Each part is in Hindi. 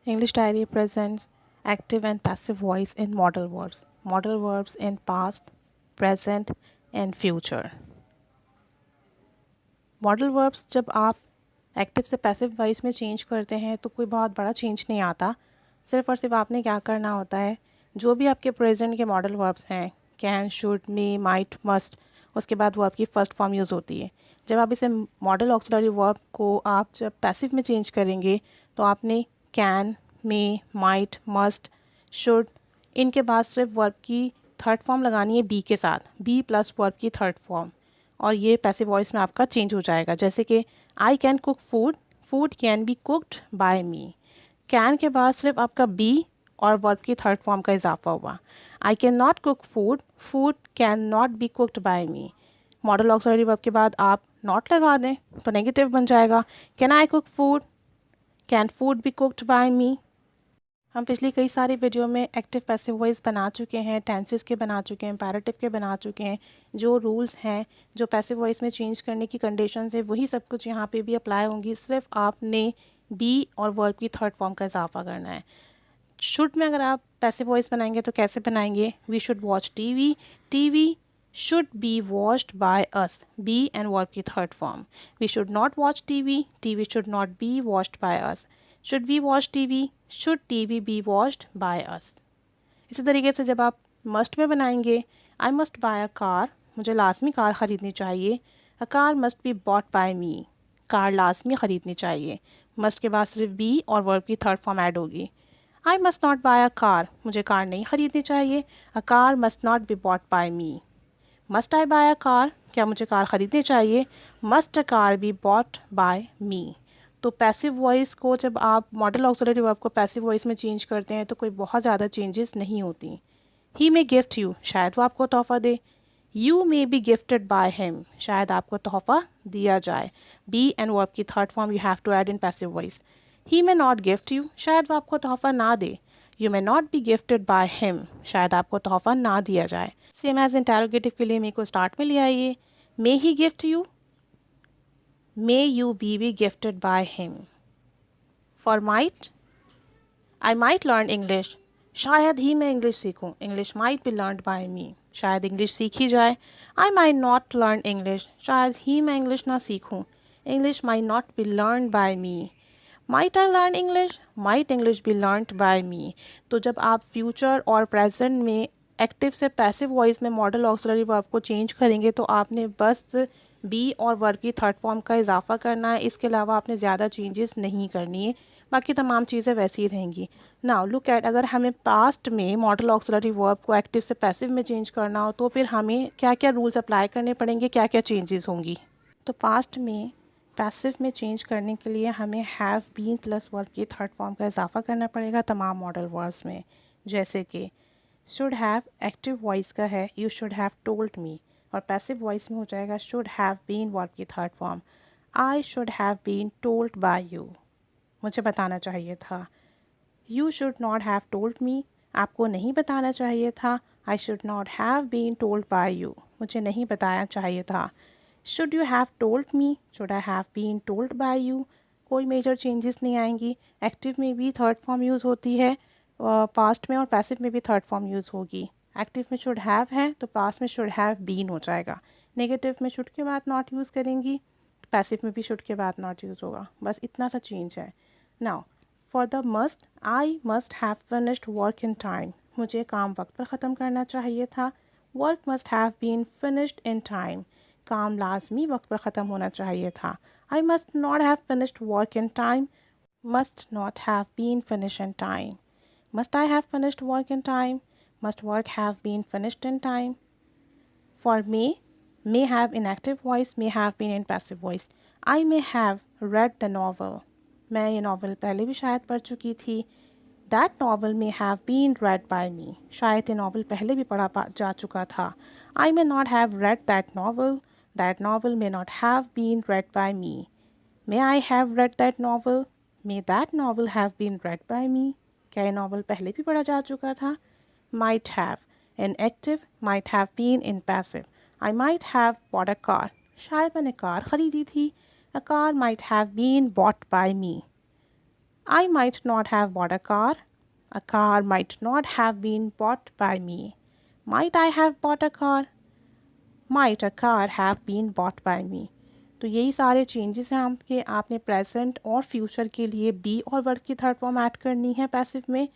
English Diary presents active and passive voice in modal verbs in past, present and future. Modal verbs जब आप एक्टिव से पैसिव वॉइस में चेंज करते हैं तो कोई बहुत बड़ा चेंज नहीं आता। सिर्फ़ और सिर्फ आपने क्या करना होता है, जो भी आपके प्रेजेंट के मॉडल वर्ब्स हैं, can, should, may, might, must, उसके बाद वो आपकी फ़र्स्ट फॉर्म यूज़ होती है। जब आप इसे मॉडल ऑक्सिलरी वर्ब को आप जब पैसिव में चेंज करेंगे तो आपने can, may, might, must, should, इनके बाद सिर्फ वर्ब की थर्ड फॉर्म लगानी है बी के साथ, बी प्लस वर्ब की थर्ड फॉर्म, और ये पैसिव वॉइस में आपका चेंज हो जाएगा। जैसे कि I can cook food, food can be cooked by me. Can के बाद सिर्फ आपका बी और वर्ब की थर्ड फॉर्म का इजाफा हुआ। I can not cook food, food can not be cooked by me. Model auxiliary verb के बाद आप नॉट लगा दें तो नेगेटिव बन जाएगा। Can I cook food, can food be cooked by me. हम पिछली कई सारी वीडियो में एक्टिव पैसिव वॉइस बना चुके हैं, टेंसेस के बना चुके हैं, पैरेटिव के बना चुके हैं। जो रूल्स हैं, जो पैसिव वॉइस में चेंज करने की कंडीशंस है, वही सब कुछ यहाँ पे भी अप्लाई होंगी। सिर्फ आपने बी और वर्ब की थर्ड फॉर्म का इजाफा करना है। शुड में अगर आप पैसिव वॉइस बनाएंगे तो कैसे बनाएंगे? We should watch TV, TV should be watched by us, be and verb की third form. We should not watch TV, TV should not be watched by us. Should we watch TV, should TV be watched by us. इसी तरीके से जब आप must में बनाएंगे, I must buy a car, मुझे लाजमी कार ख़रीदनी चाहिए। A car must be bought by me, car लाजमी ख़रीदनी चाहिए। must के बाद सिर्फ be और verb की थर्ड फॉर्म ऐड होगी। I must not buy a car, मुझे कार नहीं ख़रीदनी चाहिए। A car must not be bought by me. Must I buy a car, क्या मुझे कार ख़रीदनी चाहिए? Must a car be bought by me. तो पैसिव वॉइस को जब आप मॉडल ऑक्सिलरी वर्ब को पैसिव वॉइस में चेंज करते हैं तो कोई बहुत ज़्यादा चेंजेस नहीं होती। ही मे गिफ्ट यू, शायद वो आपको तोहफ़ा दे। You may be gifted by him, शायद आपको तोहफ़ा दिया जाए। बी एंड वर्ब की third form you have to add in passive voice. He may not gift you, शायद वो आपको तोहफ़ा ना दे। You may not be gifted by him, शायद आपको तोहफ़ा ना दिया जाए। सेम एज इंटेरोगेटिव के लिए मे को स्टार्ट में ले आइए। May he gift you, may you be gifted by him. For might, I might learn English, शायद ही मैं इंग्लिश सीखूं। English might be learned by me, शायद इंग्लिश सीखी जाए। I might not learn English, शायद ही मैं इंग्लिश ना सीखूं। English might not be learn by me. Might I learn English, might English be learned by me. तो जब आप फ्यूचर और प्रेजेंट में एक्टिव से पैसिव वॉइस में मॉडल ऑक्सिलरी वर्ब को चेंज करेंगे तो आपने बस बी और वर्ब की थर्ड फॉर्म का इजाफा करना है। इसके अलावा आपने ज़्यादा चेंजेस नहीं करनी है, बाकी तमाम चीज़ें वैसी ही रहेंगी। नाउ लुक एट, अगर हमें पास्ट में मॉडल ऑक्सिलरी वर्ब को एक्टिव से पैसिव में चेंज करना हो तो फिर हमें क्या क्या रूल्स अप्लाई करने पड़ेंगे, क्या क्या चेंजेस होंगी। तो पास्ट में पैसिव में चेंज करने के लिए हमें हैव बीन प्लस वर्ब की थर्ड फॉर्म का इजाफा करना पड़ेगा तमाम मॉडल वर्ब्स में। जैसे कि शुड हैव एक्टिव वॉइस का है you should have told me, और पैसिव वॉइस में हो जाएगा शुड हैव बीन वर्ब की third form. I should have been told by you, मुझे बताना चाहिए था। You should not have told me, आपको नहीं बताना चाहिए था। I should not have been told by you, मुझे नहीं बताया चाहिए था। Should you have told me, should I have been told by you, कोई मेजर चेंजेस नहीं आएंगी। एक्टिव में भी थर्ड फॉर्म यूज़ होती है, पास्ट में और पैसिव में भी थर्ड फॉर्म यूज़ होगी। एक्टिव में शुड हैव है तो पास्ट में शुड हैव बीन हो जाएगा। नेगेटिव में शुड के बाद नॉट यूज़ करेंगी, पैसिव में भी शुड के बाद नॉट यूज़ होगा। बस इतना सा चेंज है। Now for the must, I must have finished work in time, मुझे काम वक्त पर ख़त्म करना चाहिए था। Work must have been finished in time, काम लाजमी वक्त पर ख़त्म होना चाहिए था। I must not have finished work in time, must not have been finish in time. Must I have finished work in time? Must work have been finished in time? For may have in active voice, may have been in passive voice. I may have read the novel. मैं ये नॉवल पहले भी शायद पढ़ चुकी थी। That novel may have been read by me. शायद ये नॉवल पहले भी पढ़ा जा चुका था। I may not have read that novel. That novel may not have been read by me. May I have read that novel? May that novel have been read by me? क्या ये नॉवल पहले भी पढ़ा जा चुका था? Might have in active, might have been in passive. I might have bought a car. शायद मैंने कार ख़रीदी थी। A car might have been bought by me. I might not have bought a car. A car might not have been bought by me. Might I have bought a car? Might a car have been bought by me. तो यही सारे चेंजेस हैं आपके। आपने प्रेजेंट और फ्यूचर के लिए बी और वर्ब की थर्ड फॉर्म ऐड करनी है पैसिव में,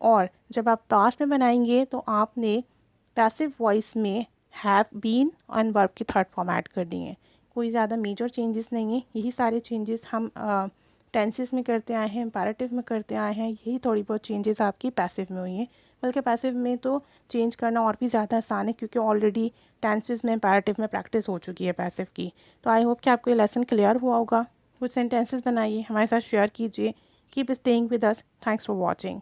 और जब आप पास्ट में बनाएंगे तो आपने पैसिव वॉइस में हैव बीन और वर्ब की थर्ड फॉर्म ऐड करनी है। कोई ज़्यादा मेजर चेंजेस नहीं है, यही सारे चेंजेस हम टेंसेस में करते आए हैं, इम्पेरेटिव में करते आए हैं, यही थोड़ी बहुत चेंजेस आपकी पैसिव में हुई हैं। बल्कि पैसिव में तो चेंज करना और भी ज़्यादा आसान है, क्योंकि ऑलरेडी टेंसेस में इम्पेरेटिव में प्रैक्टिस हो चुकी है पैसिव की। तो आई होप कि आपको ये लेसन क्लियर हुआ होगा। कुछ सेंटेंसेस बनाइए, हमारे साथ शेयर कीजिए। Keep staying with us. Thanks for watching.